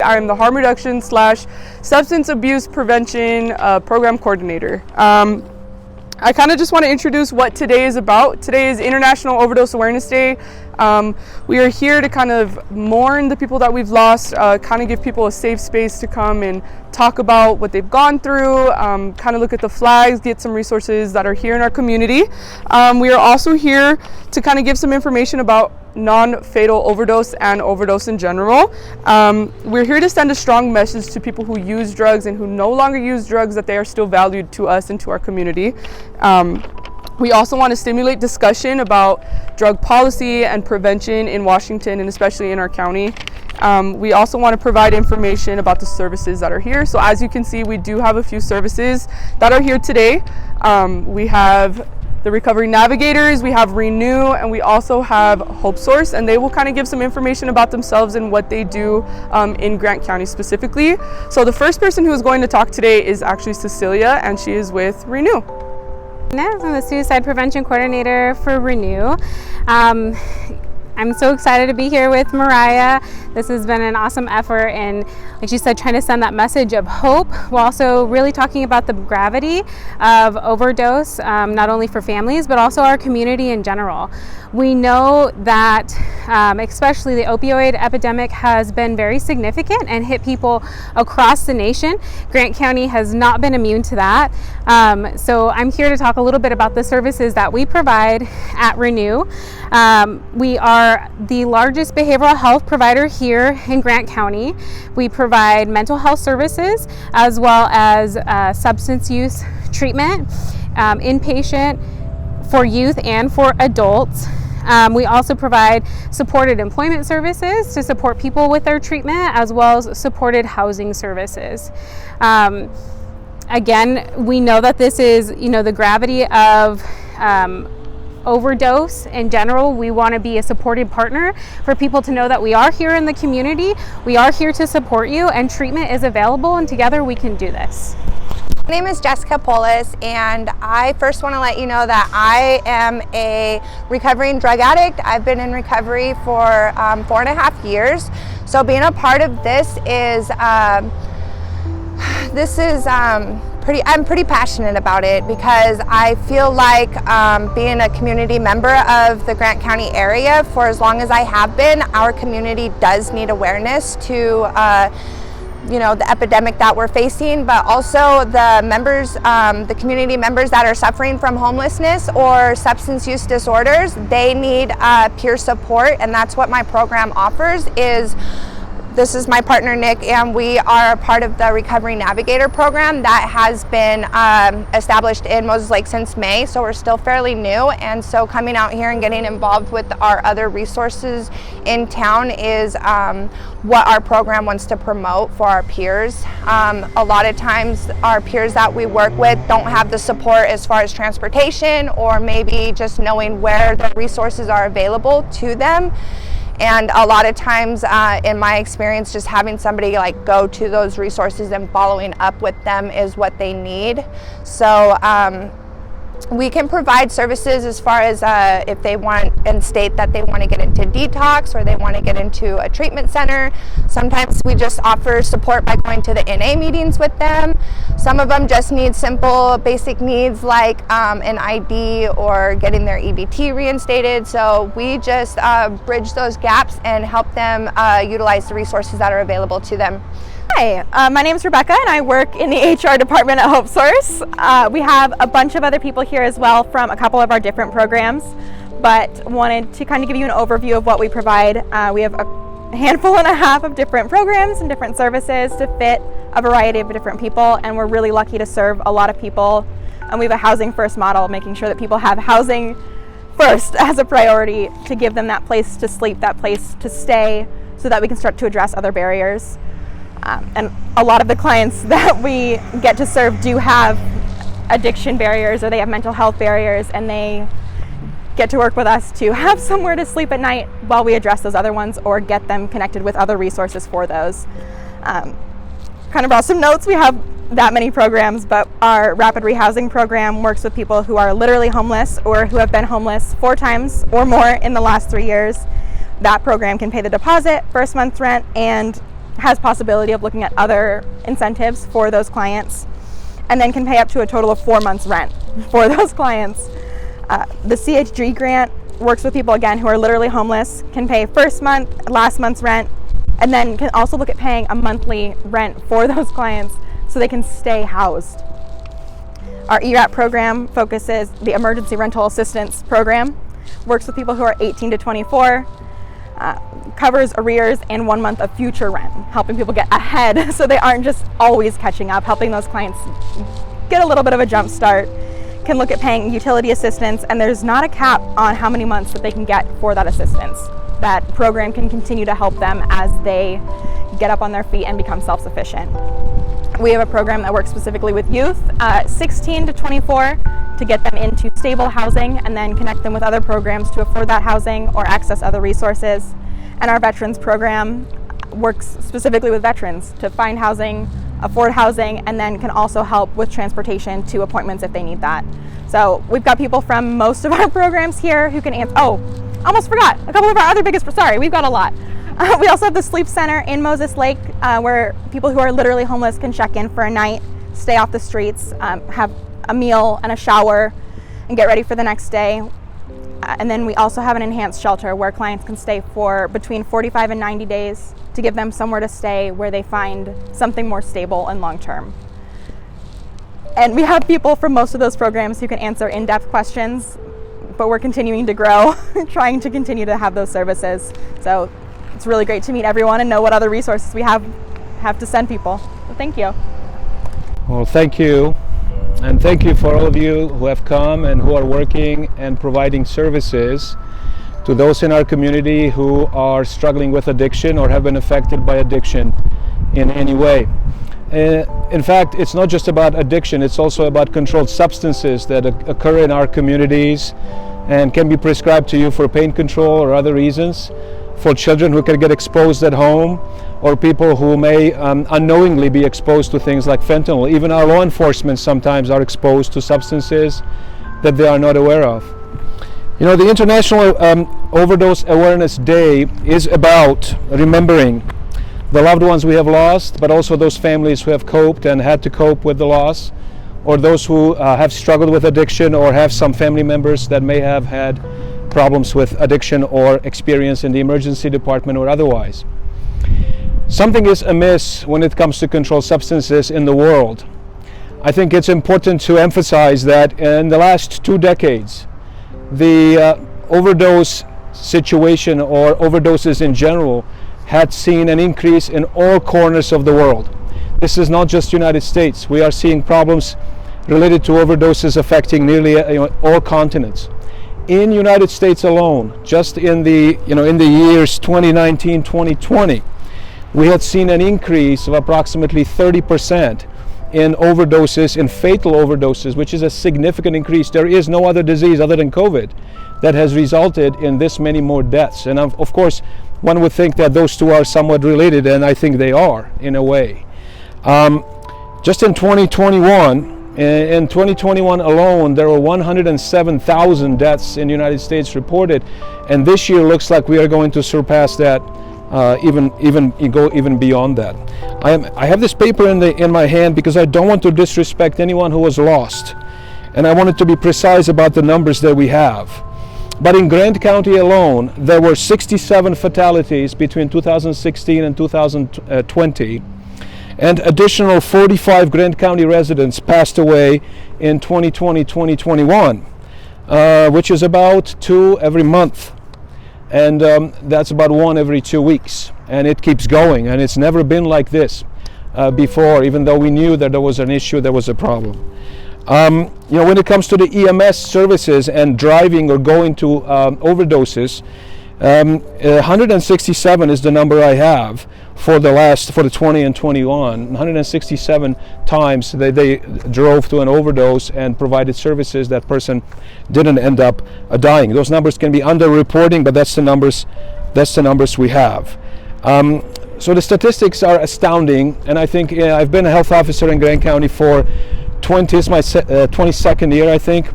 I'm the harm reduction / substance abuse prevention program coordinator. I kind of just want to introduce what today is about. Today is International Overdose Awareness Day. We are here to kind of mourn the people that we've lost, kind of give people a safe space to come and talk about what they've gone through, kind of look at the flags, get some resources that are here in our community. We are also here to kind of give some information about non-fatal overdose and overdose in general. We're here to send a strong message to people who use drugs and who no longer use drugs, that they are still valued to us and to our community. We also want to stimulate discussion about drug policy and prevention in Washington and especially in our county. We also want to provide information about the services that are here. So as you can see, we do have a few services that are here today. We have the Recovery Navigators, we have Renew, and we also have Hope Source, and they will kind of give some information about themselves and what they do in Grant County specifically. So the first person who is going to talk today is actually Cecilia, and she is with Renew. I'm the Suicide Prevention Coordinator for Renew. I'm so excited to be here with Mariah. This has been an awesome effort, and like she said, trying to send that message of hope while also really talking about the gravity of overdose, not only for families but also our community in general. We know that especially the opioid epidemic has been very significant and hit people across the nation. Grant County has not been immune to that. So I'm here to talk a little bit about the services that we provide at Renew. We are the largest behavioral health provider here in Grant County. We provide mental health services as well as substance use treatment, inpatient for youth and for adults. We also provide supported employment services to support people with their treatment, as well as supported housing services. Again, we know that this is, the gravity of overdose in general. We want to be a supportive partner for people to know that we are here in the community, we are here to support you, and treatment is available, and together we can do this. My name is Jessica Polis, and I first want to let you know that I am a recovering drug addict. I've been in recovery for 4.5 years. So being a part of this is I'm pretty passionate about it, because I feel like being a community member of the Grant County area for as long as I have been, our community does need awareness to the epidemic that we're facing, but also the members, the community members that are suffering from homelessness or substance use disorders, they need peer support, and that's what my program offers. This is my partner Nick, and we are a part of the Recovery Navigator program that has been established in Moses Lake since May, so we're still fairly new. And so coming out here and getting involved with our other resources in town is what our program wants to promote for our peers. A lot of times our peers that we work with don't have the support as far as transportation, or maybe just knowing where the resources are available to them. And a lot of times, in my experience, just having somebody go to those resources and following up with them is what they need. So we can provide services as far as if they want and state that they want to get into detox or they want to get into a treatment center. Sometimes we just offer support by going to the NA meetings with them. Some of them just need simple basic needs like an ID or getting their EBT reinstated. So we just bridge those gaps and help them utilize the resources that are available to them. Hi, my name is Rebecca, and I work in the HR department at Hope Source. We have a bunch of other people here as well from a couple of our different programs, but wanted to kind of give you an overview of what we provide. We have a handful and a half of different programs and different services to fit a variety of different people, and we're really lucky to serve a lot of people. And we have a housing first model, making sure that people have housing first as a priority, to give them that place to sleep, that place to stay, so that we can start to address other barriers. And a lot of the clients that we get to serve do have addiction barriers, or they have mental health barriers, and they get to work with us to have somewhere to sleep at night while we address those other ones, or get them connected with other resources for those. Kind of brought some notes. We have that many programs, but our rapid rehousing program works with people who are literally homeless or who have been homeless 4 times or more in the last 3 years. That program can pay the deposit, first month's rent, and has possibility of looking at other incentives for those clients, and then can pay up to a total of 4 months rent for those clients. The CHD grant works with people, again, who are literally homeless, can pay first month, last month's rent, and then can also look at paying a monthly rent for those clients so they can stay housed. Our ERAP program focuses, the Emergency Rental Assistance Program, works with people who are 18 to 24, covers arrears and 1 month of future rent, helping people get ahead so they aren't just always catching up, helping those clients get a little bit of a jump start. Can look at paying utility assistance, and there's not a cap on how many months that they can get for that assistance. That program can continue to help them as they get up on their feet and become self-sufficient. We have a program that works specifically with youth, 16 to 24, to get them into stable housing and then connect them with other programs to afford that housing or access other resources. And our veterans program works specifically with veterans to find housing, afford housing, and then can also help with transportation to appointments if they need that. So we've got people from most of our programs here who can answer. Oh, almost forgot, a couple of our other biggest, sorry, we've got a lot. We also have the Sleep Center in Moses Lake, where people who are literally homeless can check in for a night, stay off the streets, have a meal and a shower, and get ready for the next day. And then we also have an enhanced shelter where clients can stay for between 45 and 90 days to give them somewhere to stay where they find something more stable and long-term. And we have people from most of those programs who can answer in-depth questions, but we're continuing to grow, trying to continue to have those services. So it's really great to meet everyone and know what other resources we have to send people. So thank you. Well, thank you. And thank you for all of you who have come and who are working and providing services to those in our community who are struggling with addiction or have been affected by addiction in any way. In fact, it's not just about addiction, it's also about controlled substances that occur in our communities and can be prescribed to you for pain control or other reasons, for children who can get exposed at home, or people who may unknowingly be exposed to things like fentanyl. Even our law enforcement sometimes are exposed to substances that they are not aware of. You know, the International Overdose Awareness Day is about remembering the loved ones we have lost, but also those families who have coped and had to cope with the loss, or those who have struggled with addiction or have some family members that may have had problems with addiction or experience in the emergency department or otherwise. Something is amiss when it comes to controlled substances in the world. I think it's important to emphasize that in the last 2 decades, the overdose situation or overdoses in general had seen an increase in all corners of the world. This is not just United States. We are seeing problems related to overdoses affecting nearly all continents. In United States alone, just in the years 2019, 2020, we had seen an increase of approximately 30% in overdoses, in fatal overdoses, which is a significant increase. There is no other disease other than COVID that has resulted in this many more deaths. And of course, one would think that those two are somewhat related, and I think they are in a way. Just in 2021 alone, there were 107,000 deaths in the United States reported, and this year looks like we are going to surpass that, even beyond that. I have this paper in my hand because I don't want to disrespect anyone who was lost, and I wanted to be precise about the numbers that we have. But in Grant County alone, there were 67 fatalities between 2016 and 2020. And additional 45 Grant County residents passed away in 2020-2021, which is about 2 every month. And that's about 1 every 2 weeks. And it keeps going, and it's never been like this before, even though we knew that there was an issue, there was a problem. When it comes to the EMS services and driving or going to overdoses, 167 is the number I have for the 20 and 21. 167 times they drove to an overdose and provided services. That person didn't end up dying. Those numbers can be underreporting, but that's the numbers we have. So the statistics are astounding, and I think I've been a health officer in Grant County for 22nd year, I think.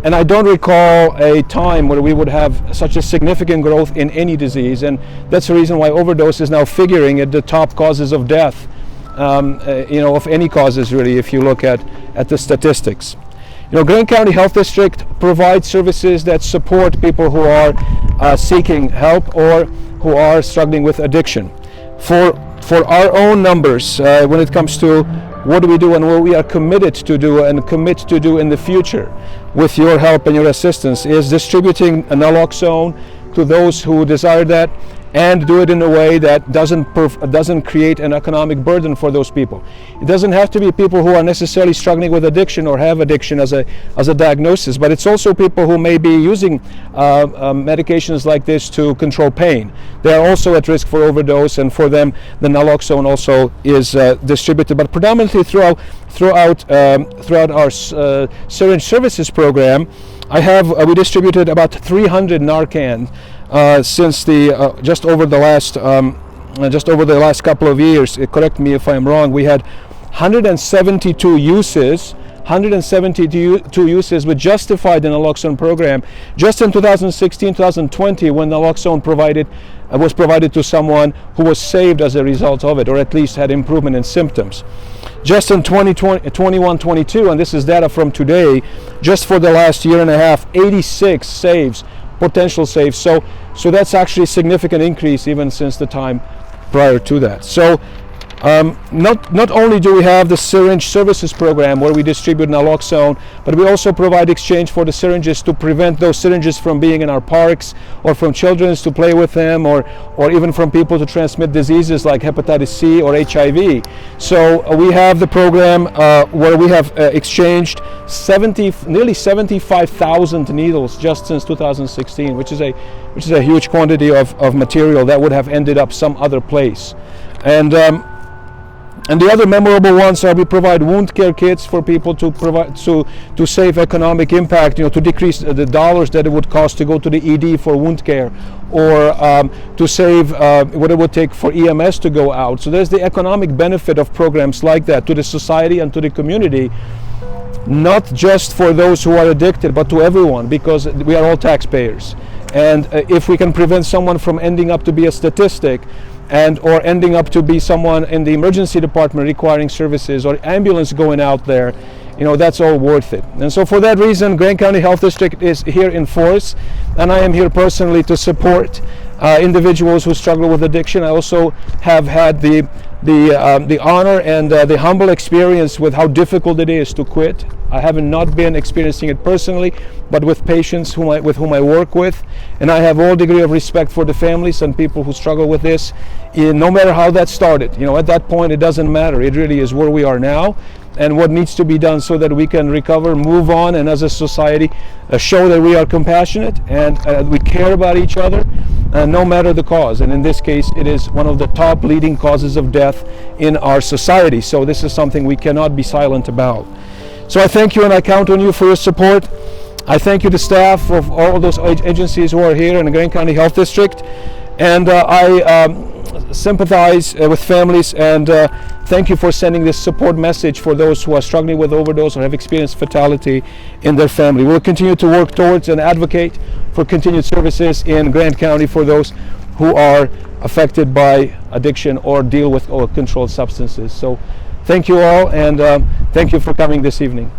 And I don't recall a time where we would have such a significant growth in any disease, and that's the reason why overdose is now figuring at the top causes of death, of any causes really, if you look at the statistics. Greene County Health District provides services that support people who are seeking help or who are struggling with addiction. For our own numbers, when it comes to what do we do and what we are committed to do and commit to do in the future with your help and your assistance, is distributing naloxone to those who desire that, and do it in a way that doesn't create an economic burden for those people. It doesn't have to be people who are necessarily struggling with addiction or have addiction as a diagnosis, but it's also people who may be using medications like this to control pain. They are also at risk for overdose, and for them the naloxone also is distributed, but predominantly throughout our syringe services program. We distributed about 300 Narcan since just over the last couple of years. Correct me if I'm wrong. We had 172 uses. 172 uses which justified the naloxone program just in 2016-2020, when naloxone was provided to someone who was saved as a result of it, or at least had improvement in symptoms. Just in 2021-22, and this is data from today, just for the last year and a half, 86 saves, potential saves. So that's actually a significant increase even since the time prior to that. So not only do we have the syringe services program where we distribute naloxone, but we also provide exchange for the syringes to prevent those syringes from being in our parks, or from children to play with them, or even from people to transmit diseases like hepatitis C or HIV. So we have the program where we have exchanged nearly 75,000 needles just since 2016, which is a huge quantity of material that would have ended up some other place. And the other memorable ones are we provide wound care kits for people to save economic impact, to decrease the dollars that it would cost to go to the ED for wound care, or to save what it would take for EMS to go out. So there's the economic benefit of programs like that to the society and to the community, not just for those who are addicted, but to everyone, because we are all taxpayers. And if we can prevent someone from ending up to be a statistic, or ending up to be someone in the emergency department requiring services, or ambulance going out there, that's all worth it. And so for that reason, Greene County Health District is here in force, and I am here personally to support individuals who struggle with addiction. I also have had the honor and the humble experience with how difficult it is to quit. I haven't not been experiencing it personally, but with patients with whom I work with, and I have all degree of respect for the families and people who struggle with this, no matter how that started. At that point it doesn't matter. It really is where we are now and what needs to be done so that we can recover, move on, and as a society show that we are compassionate and we care about each other, no matter the cause. And in this case, it is one of the top leading causes of death in our society. So this is something we cannot be silent about. So I thank you, and I count on you for your support. I thank you, the staff of all those agencies who are here in the Greene County Health District, and I sympathize with families, and thank you for sending this support message for those who are struggling with overdose or have experienced fatality in their family. We'll continue to work towards and advocate for continued services in Greene County for those who are affected by addiction or deal with controlled substances. So thank you all, and thank you for coming this evening.